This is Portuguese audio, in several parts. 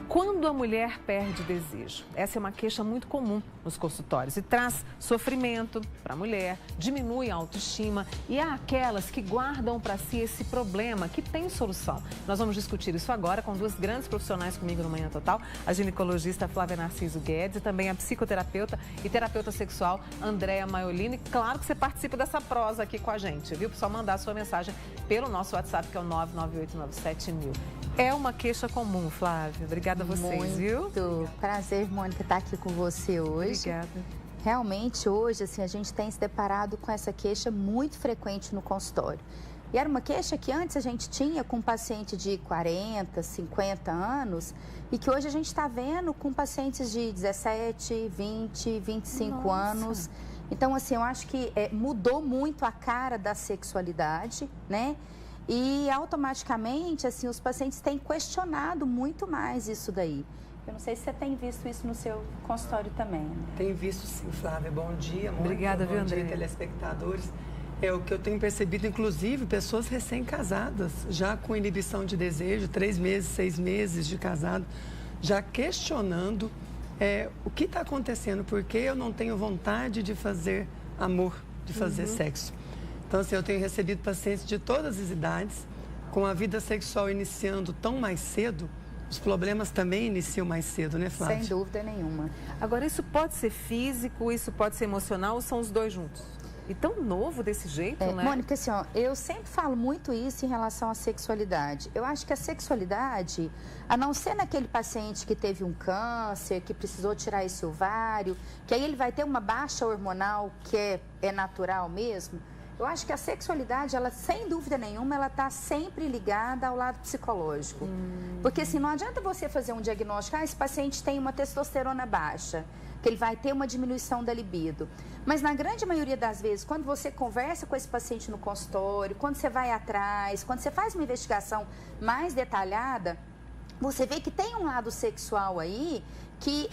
Quando a mulher perde desejo? Essa é uma queixa muito comum nos consultórios e traz sofrimento para a mulher, diminui a autoestima e há aquelas que guardam para si esse problema que tem solução. Nós vamos discutir isso agora com duas grandes profissionais comigo no Manhã Total, a ginecologista Flávia Narciso Guedes e também a psicoterapeuta e terapeuta sexual Andréa Maiolino. E claro que você participa dessa prosa aqui com a gente, viu? Só mandar a sua mensagem pelo nosso WhatsApp, que é o 99897.000. É uma queixa comum, Flávia. Obrigada a vocês, viu? Muito prazer, Mônica, estar aqui com você hoje. Obrigada. Realmente, hoje, assim, a gente tem se deparado com essa queixa muito frequente no consultório. E era uma queixa que antes a gente tinha com um paciente de 40, 50 anos e que hoje a gente está vendo com pacientes de 17, 20, 25 anos. Então, assim, eu acho que mudou muito a cara da sexualidade, né? E automaticamente, assim, os pacientes têm questionado muito mais isso daí. Eu não sei se você tem visto isso no seu consultório também, né? Tenho visto sim, Flávia. Bom dia, Mônica. Obrigada, viu, André? Bom dia, telespectadores. É o que eu tenho percebido, inclusive, pessoas recém-casadas, já com inibição de desejo, 3 meses, 6 meses de casado, já questionando o que está acontecendo, porque eu não tenho vontade de fazer amor, de fazer sexo. Então, assim, eu tenho recebido pacientes de todas as idades, com a vida sexual iniciando tão mais cedo, os problemas também iniciam mais cedo, né, Flávia? Sem dúvida nenhuma. Agora, isso pode ser físico, isso pode ser emocional ou são os dois juntos? E tão novo desse jeito, né? Mônica, assim, ó, eu sempre falo muito isso em relação à sexualidade. Eu acho que a sexualidade, a não ser naquele paciente que teve um câncer, que precisou tirar esse ovário, que aí ele vai ter uma baixa hormonal que é natural mesmo. Eu acho que a sexualidade, ela, sem dúvida nenhuma, ela está sempre ligada ao lado psicológico. Porque, assim, não adianta você fazer um diagnóstico, esse paciente tem uma testosterona baixa, que ele vai ter uma diminuição da libido. Mas, na grande maioria das vezes, quando você conversa com esse paciente no consultório, quando você vai atrás, quando você faz uma investigação mais detalhada, você vê que tem um lado sexual aí que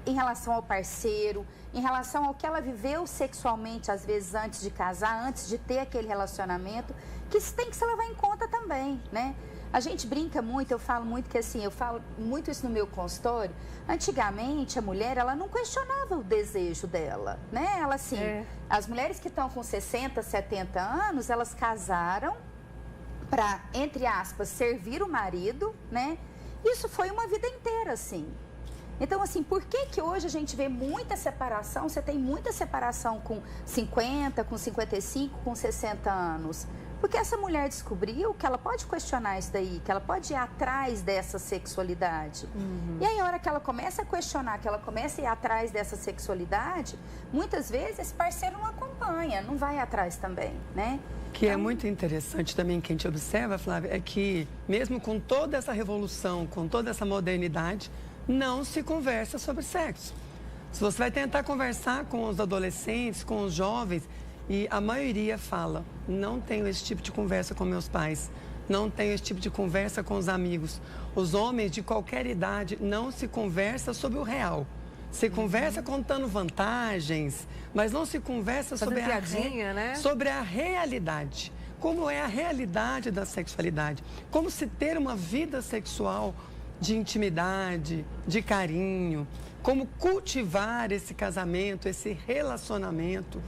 em relação ao parceiro, em relação ao que ela viveu sexualmente, às vezes, antes de casar, antes de ter aquele relacionamento, que isso tem que se levar em conta também, né? A gente brinca muito, eu falo muito que assim, eu falo muito isso no meu consultório. Antigamente, a mulher, ela não questionava o desejo dela, né? Ela, assim, as mulheres que estão com 60, 70 anos, elas casaram para, entre aspas, servir o marido, né? Isso foi uma vida inteira, assim. Então, assim, por que hoje a gente vê muita separação? Você tem muita separação com 50, com 55, com 60 anos. Porque essa mulher descobriu que ela pode questionar isso daí, que ela pode ir atrás dessa sexualidade. E aí, a hora que ela começa a questionar, que ela começa a ir atrás dessa sexualidade, muitas vezes esse parceiro não acompanha, não vai atrás também, né? Que é muito interessante também que a gente observa, Flávia, é que mesmo com toda essa revolução, com toda essa modernidade, não se conversa sobre sexo. Se você vai tentar conversar com os adolescentes, com os jovens, e a maioria fala, não tenho esse tipo de conversa com meus pais, não tenho esse tipo de conversa com os amigos. Os homens de qualquer idade não se conversa sobre o real. Se conversa contando vantagens, mas não se conversa sobre sobre a realidade. Como é a realidade da sexualidade? Como se ter uma vida sexual de intimidade, de carinho, como cultivar esse casamento, esse relacionamento.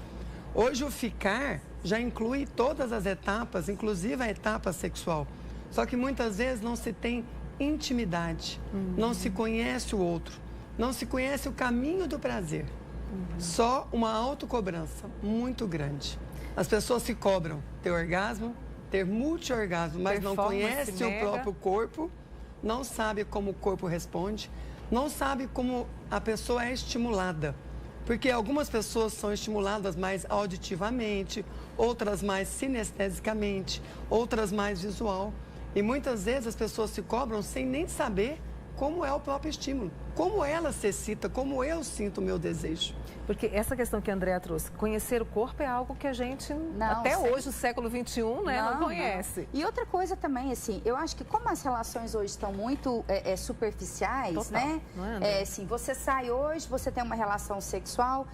Hoje o ficar já inclui todas as etapas, inclusive a etapa sexual. Só que muitas vezes não se tem intimidade, não se conhece o outro, não se conhece o caminho do prazer. Só uma autocobrança muito grande. As pessoas se cobram ter orgasmo, ter multi-orgasmo, mas não conhecem o próprio corpo, não sabe como o corpo responde, não sabe como a pessoa é estimulada. Porque algumas pessoas são estimuladas mais auditivamente, outras mais sinestesicamente, outras mais visual. E muitas vezes as pessoas se cobram sem nem saber como é o próprio estímulo, como ela se excita, como eu sinto o meu desejo. Porque essa questão que a Andréa trouxe, conhecer o corpo é algo que a gente, até hoje, no século XXI, né, não conhece. E outra coisa também, assim, eu acho que como as relações hoje estão muito superficiais, né? Não é, assim, você sai hoje, você tem uma relação sexual,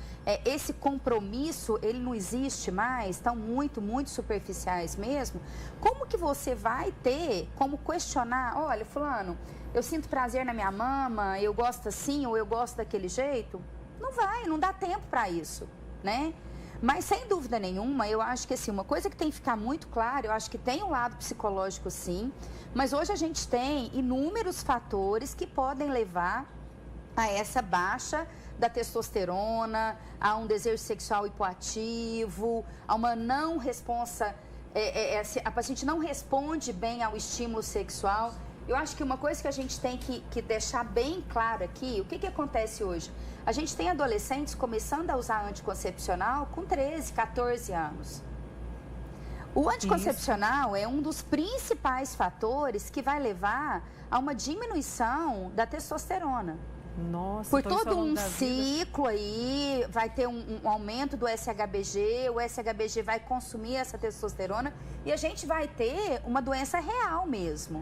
esse compromisso, ele não existe mais, estão muito, muito superficiais mesmo. Como que você vai ter como questionar, olha, fulano, eu sinto prazer na minha mama, eu gosto assim ou eu gosto daquele jeito. Não dá tempo para isso, né? Mas, sem dúvida nenhuma, eu acho que, assim, uma coisa que tem que ficar muito clara, eu acho que tem um lado psicológico, sim, mas hoje a gente tem inúmeros fatores que podem levar a essa baixa da testosterona, a um desejo sexual hipoativo, a uma não resposta, a paciente não responde bem ao estímulo sexual. Eu acho que uma coisa que a gente tem que deixar bem claro aqui, o que acontece hoje? A gente tem adolescentes começando a usar anticoncepcional com 13, 14 anos. O anticoncepcional é um dos principais fatores que vai levar a uma diminuição da testosterona. Nossa, por todo um ciclo aí, vai ter um aumento do SHBG, o SHBG vai consumir essa testosterona e a gente vai ter uma doença real mesmo.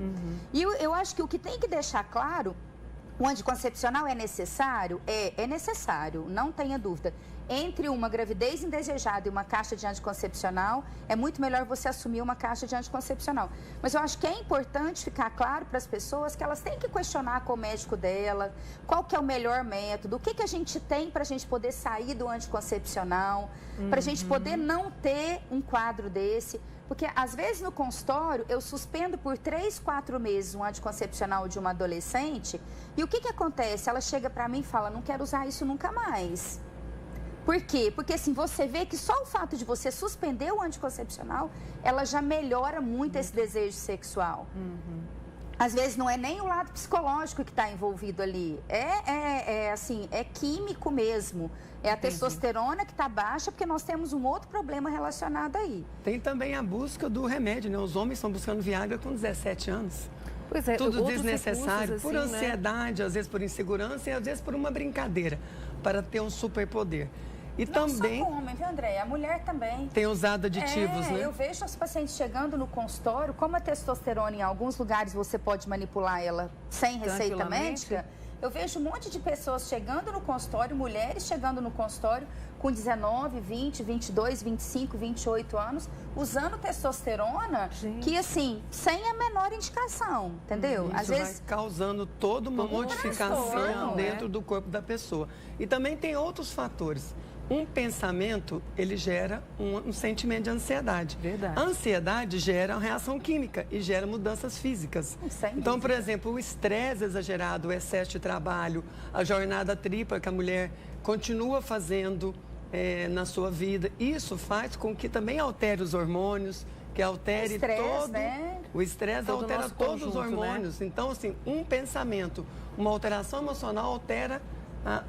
E eu acho que o que tem que deixar claro, o anticoncepcional é necessário? É necessário, não tenha dúvida. Entre uma gravidez indesejada e uma caixa de anticoncepcional, é muito melhor você assumir uma caixa de anticoncepcional. Mas eu acho que é importante ficar claro para as pessoas que elas têm que questionar com o médico dela, qual que é o melhor método, o que a gente tem para a gente poder sair do anticoncepcional, para a gente poder não ter um quadro desse. Porque, às vezes, no consultório, eu suspendo por 3, 4 meses um anticoncepcional de uma adolescente e o que acontece? Ela chega para mim e fala, não quero usar isso nunca mais. Por quê? Porque, assim, você vê que só o fato de você suspender o anticoncepcional, ela já melhora muito esse desejo sexual. Às vezes, não é nem o lado psicológico que está envolvido ali. Assim, é químico mesmo. É a testosterona que está baixa, porque nós temos um outro problema relacionado aí. Tem também a busca do remédio, né? Os homens estão buscando Viagra com 17 anos. Pois é, tudo desnecessário, por assim, ansiedade, às vezes por insegurança e às vezes por uma brincadeira, para ter um superpoder. E não também só o homem, viu, André? A mulher também. Tem usado aditivos, né? Eu vejo os pacientes chegando no consultório, como a testosterona em alguns lugares você pode manipular ela sem receita médica. Eu vejo um monte de pessoas chegando no consultório, mulheres chegando no consultório com 19, 20, 22, 25, 28 anos, usando testosterona, que assim, sem a menor indicação, entendeu? Isso às vezes vai causando toda uma modificação dentro do corpo da pessoa. E também tem outros fatores. Um pensamento, ele gera um sentimento de ansiedade. Verdade. A ansiedade gera uma reação química e gera mudanças físicas. Então, por exemplo, o estresse exagerado, o excesso de trabalho, a jornada tripla que a mulher continua fazendo na sua vida, isso faz com que também altere os hormônios, que altere todo... né? O estresse altera todos os hormônios. Né? Então, assim, um pensamento, uma alteração emocional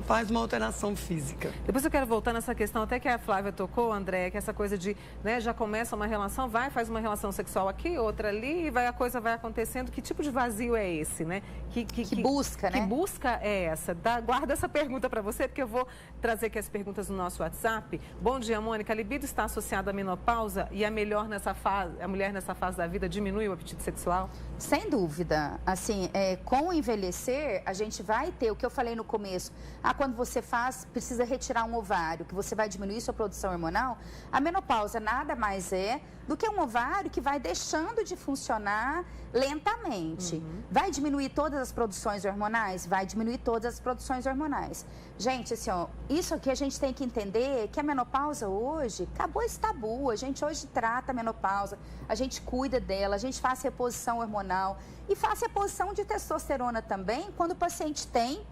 faz uma alteração física. Depois eu quero voltar nessa questão, até que a Flávia tocou, André, que essa coisa de, né, já começa uma relação, faz uma relação sexual aqui, outra ali, e a coisa vai acontecendo. Que tipo de vazio é esse, né? Que busca, né? Que busca é essa? Guarda essa pergunta para você, porque eu vou trazer aqui as perguntas no nosso WhatsApp. Bom dia, Mônica. A libido está associada à menopausa e a mulher nessa fase da vida diminui o apetite sexual? Sem dúvida. Assim, com o envelhecer, a gente vai ter o que eu falei no começo. Quando você precisa retirar um ovário, que você vai diminuir sua produção hormonal, a menopausa nada mais é do que um ovário que vai deixando de funcionar lentamente. Vai diminuir todas as produções hormonais? Vai diminuir todas as produções hormonais. Gente, assim, isso aqui a gente tem que entender que a menopausa hoje, acabou esse tabu. A gente hoje trata a menopausa, a gente cuida dela, a gente faz reposição hormonal e faz reposição de testosterona também quando o paciente tem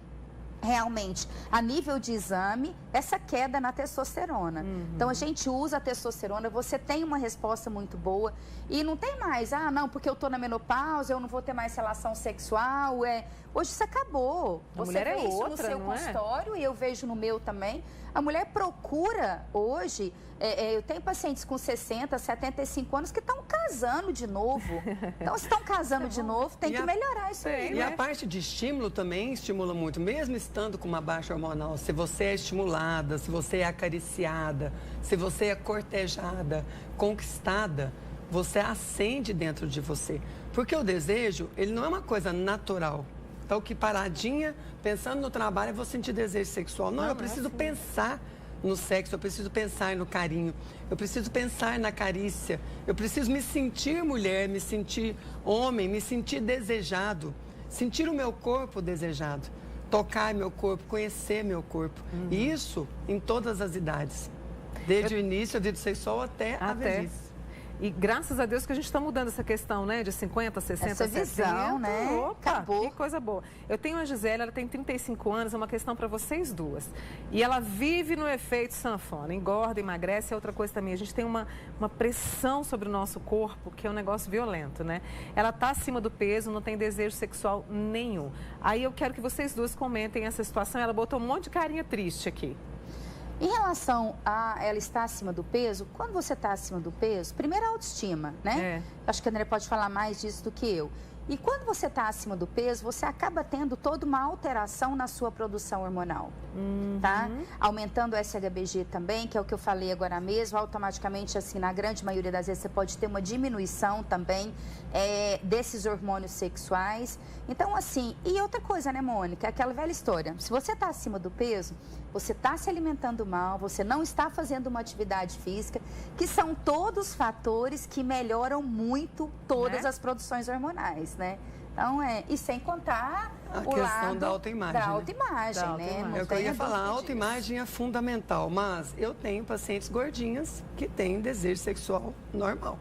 realmente, a nível de exame, essa queda na testosterona. Então, a gente usa a testosterona, você tem uma resposta muito boa e não tem mais, não, porque eu tô na menopausa, eu não vou ter mais relação sexual, hoje isso acabou. Você vê isso no seu consultório e eu vejo no meu também. A mulher procura hoje, eu tenho pacientes com 60, 75 anos que estão casando de novo. Então, se estão casando de novo, tem que melhorar isso aí. E a parte de estímulo também estimula muito, mesmo estando com uma baixa hormonal. Se você é estimulada, se você é acariciada, se você é cortejada, conquistada, você acende dentro de você. Porque o desejo, ele não é uma coisa natural. Então, que paradinha, pensando no trabalho, eu vou sentir desejo sexual. Não, eu preciso pensar no sexo, eu preciso pensar no carinho, eu preciso pensar na carícia, eu preciso me sentir mulher, me sentir homem, me sentir desejado. sentir o meu corpo desejado, tocar meu corpo, conhecer meu corpo. E isso em todas as idades, desde o início da vida sexual até a velhice. E graças a Deus que a gente está mudando essa questão, né? De 50, 60, essa 70. Visão, né? Opa, acabou. Que coisa boa. Eu tenho a Gisele, ela tem 35 anos, é uma questão para vocês duas. E ela vive no efeito sanfona, engorda, emagrece, é outra coisa também. A gente tem uma pressão sobre o nosso corpo, que é um negócio violento, né? Ela está acima do peso, não tem desejo sexual nenhum. Aí eu quero que vocês duas comentem essa situação. Ela botou um monte de carinha triste aqui. Em relação a ela estar acima do peso, quando você está acima do peso, primeiro a autoestima, né? Acho que a André pode falar mais disso do que eu. E quando você está acima do peso, você acaba tendo toda uma alteração na sua produção hormonal, tá? Aumentando o SHBG também, que é o que eu falei agora mesmo, automaticamente, assim, na grande maioria das vezes, você pode ter uma diminuição também desses hormônios sexuais. Então, assim, e outra coisa, né, Mônica? Aquela velha história. Se você está acima do peso, você está se alimentando mal, você não está fazendo uma atividade física, que são todos fatores que melhoram muito todas as produções hormonais, né? Então, e sem contar a o questão lado da autoimagem. Da autoimagem, né? É o que eu ia falar, a autoimagem é fundamental, mas eu tenho pacientes gordinhas que têm desejo sexual normal.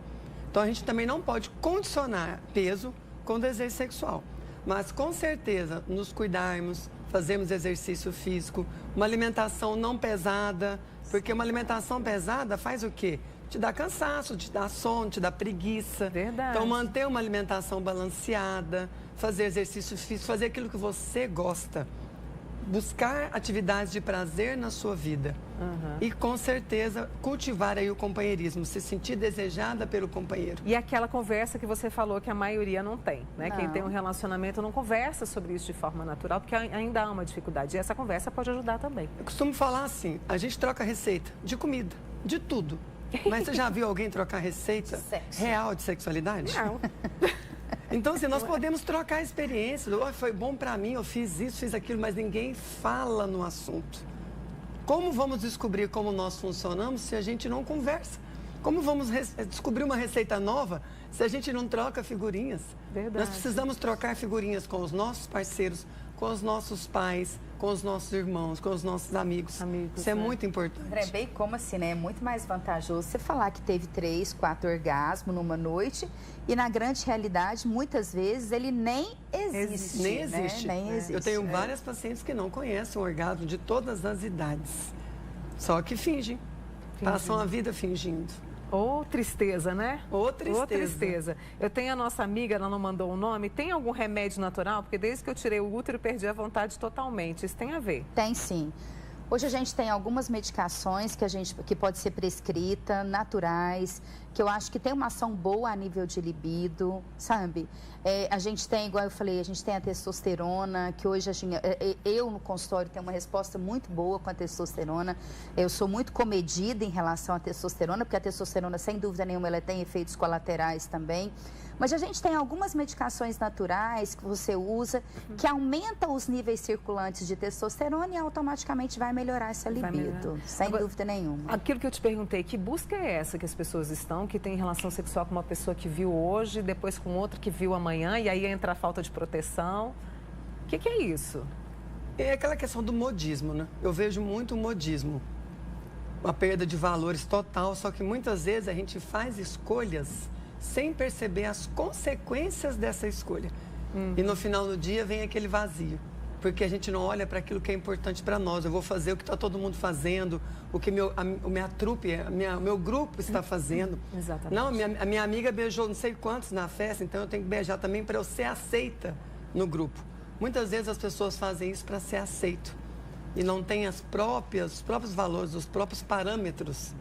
Então, a gente também não pode condicionar peso com desejo sexual. Mas, com certeza, nos cuidarmos, fazermos exercício físico, uma alimentação não pesada, porque uma alimentação pesada faz o quê? Te dá cansaço, te dá sono, te dá preguiça. Verdade. Então, manter uma alimentação balanceada, fazer exercício físico, fazer aquilo que você gosta. Buscar atividades de prazer na sua vida. E, com certeza, cultivar aí o companheirismo, se sentir desejada pelo companheiro. E aquela conversa que você falou que a maioria não tem, né? Não. Quem tem um relacionamento não conversa sobre isso de forma natural, porque ainda há uma dificuldade. E essa conversa pode ajudar também. Eu costumo falar assim, a gente troca receita de comida, de tudo. Mas você já viu alguém trocar receita real de sexualidade? Não. Então, assim, nós podemos trocar experiências. Oh, foi bom pra mim, eu fiz isso, fiz aquilo, mas ninguém fala no assunto. Como vamos descobrir como nós funcionamos se a gente não conversa? Como vamos descobrir uma receita nova se a gente não troca figurinhas? Verdade. Nós precisamos trocar figurinhas com os nossos parceiros, com os nossos pais, com os nossos irmãos, com os nossos amigos. Isso é muito importante. André, bem como assim, né? É muito mais vantajoso você falar que teve 3, 4 orgasmos numa noite e na grande realidade, muitas vezes, ele nem existe. Nem existe. Né? Nem existe. Eu tenho várias pacientes que não conhecem o orgasmo de todas as idades. Só que fingem. Passam a vida fingindo. Ou tristeza, né? Ou tristeza. Ou tristeza. Eu tenho a nossa amiga, ela não mandou o nome. Tem algum remédio natural? Porque desde que eu tirei o útero, perdi a vontade totalmente. Isso tem a ver? Tem sim. Hoje a gente tem algumas medicações que pode ser prescrita, naturais, que eu acho que tem uma ação boa a nível de libido, sabe? A gente tem, igual eu falei, a gente tem a testosterona, que hoje eu no consultório tenho uma resposta muito boa com a testosterona. Eu sou muito comedida em relação à testosterona, porque a testosterona, sem dúvida nenhuma, ela tem efeitos colaterais também. Mas a gente tem algumas medicações naturais que você usa, que aumentam os níveis circulantes de testosterona e automaticamente vai melhorar essa libido, sem dúvida nenhuma. Aquilo que eu te perguntei, que busca é essa que as pessoas estão, que tem relação sexual com uma pessoa que viu hoje, depois com outra que viu amanhã, e aí entra a falta de proteção? O que é isso? É aquela questão do modismo, né? Eu vejo muito modismo. Uma perda de valores total, só que muitas vezes a gente faz escolhas sem perceber as consequências dessa escolha. E no final do dia vem aquele vazio, porque a gente não olha para aquilo que é importante para nós. Eu vou fazer o que está todo mundo fazendo, o que minha trupe, meu grupo está fazendo. Exatamente. Não, a minha amiga beijou não sei quantos na festa, então eu tenho que beijar também para eu ser aceita no grupo. Muitas vezes as pessoas fazem isso para ser aceito e não tem os próprios valores, os próprios parâmetros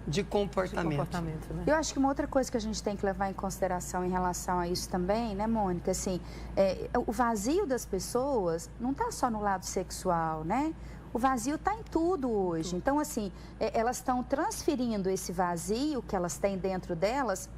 de comportamento. Né? Eu acho que uma outra coisa que a gente tem que levar em consideração em relação a isso também, né, Mônica, assim, o vazio das pessoas não está só no lado sexual, né? O vazio está em tudo hoje. Então, assim, elas estão transferindo esse vazio que elas têm dentro delas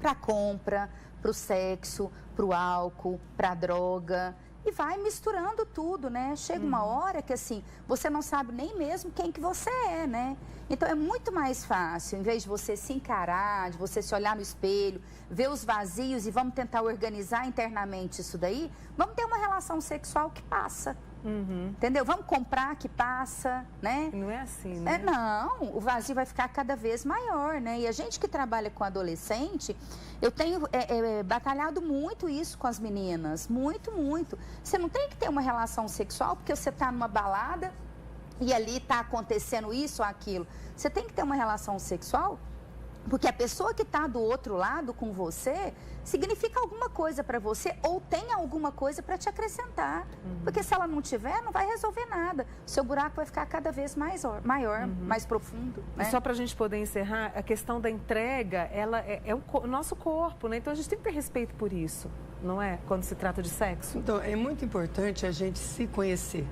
para a compra, para o sexo, para o álcool, para a droga. e vai misturando tudo, né? Chega uma hora que, assim, você não sabe nem mesmo quem que você é, né? Então, é muito mais fácil, em vez de você se encarar, de você se olhar no espelho, ver os vazios e vamos tentar organizar internamente isso daí, vamos ter uma relação sexual que passa. Entendeu? Vamos comprar que passa, né? Não é assim, né? Não, o vazio vai ficar cada vez maior, né? E a gente que trabalha com adolescente, eu tenho batalhado muito isso com as meninas, muito, muito. Você não tem que ter uma relação sexual porque você está numa balada e ali está acontecendo isso ou aquilo. Você tem que ter uma relação sexual porque a pessoa que está do outro lado com você significa alguma coisa para você ou tem alguma coisa para te acrescentar. Porque se ela não tiver, não vai resolver nada. O seu buraco vai ficar cada vez maior, mais profundo. Né? E só para a gente poder encerrar, a questão da entrega, ela é o nosso corpo, né? Então a gente tem que ter respeito por isso, não é? Quando se trata de sexo. Então, é muito importante a gente se conhecer,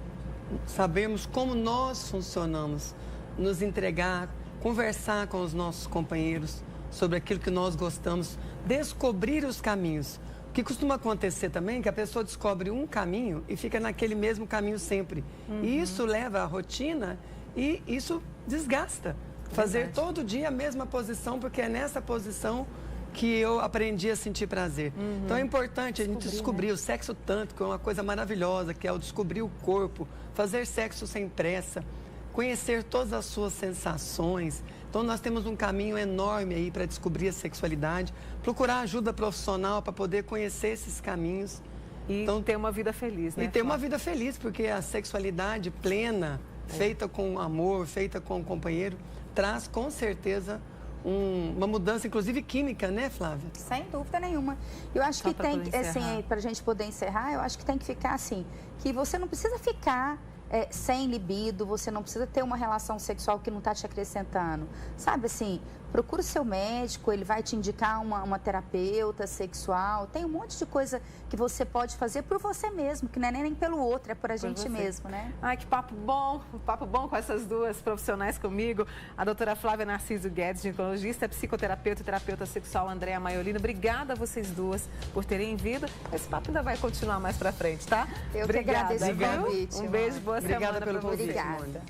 sabermos como nós funcionamos, nos entregar, conversar com os nossos companheiros sobre aquilo que nós gostamos, descobrir os caminhos. O que costuma acontecer também é que a pessoa descobre um caminho e fica naquele mesmo caminho sempre. E isso leva à rotina e isso desgasta. Fazer todo dia a mesma posição, porque é nessa posição que eu aprendi a sentir prazer. Então é importante a gente descobrir, né? O sexo tântrico é uma coisa maravilhosa, que é o descobrir o corpo, fazer sexo sem pressa, conhecer todas as suas sensações. Então, nós temos um caminho enorme aí para descobrir a sexualidade, procurar ajuda profissional para poder conhecer esses caminhos. E então, ter uma vida feliz, né? E ter uma vida feliz, porque a sexualidade plena, feita com amor, feita com o companheiro, traz com certeza uma mudança, inclusive química, né, Flávia? Sem dúvida nenhuma. Eu acho que tem, assim, para a gente poder encerrar, eu acho que tem que ficar assim, que você não precisa ficar sem libido, você não precisa ter uma relação sexual que não está te acrescentando. Sabe assim, procura o seu médico, ele vai te indicar uma terapeuta sexual. Tem um monte de coisa que você pode fazer por você mesmo, que não é nem pelo outro, é por a gente mesmo, né? Ai, que papo bom com essas duas profissionais comigo. A doutora Flávia Narciso Guedes, ginecologista, psicoterapeuta e terapeuta sexual Andréa Maiolino. Obrigada a vocês duas por terem vindo. Esse papo ainda vai continuar mais pra frente, tá? Eu que agradeço o convite. Um beijo, boa semana pelo pra vocês. Obrigada.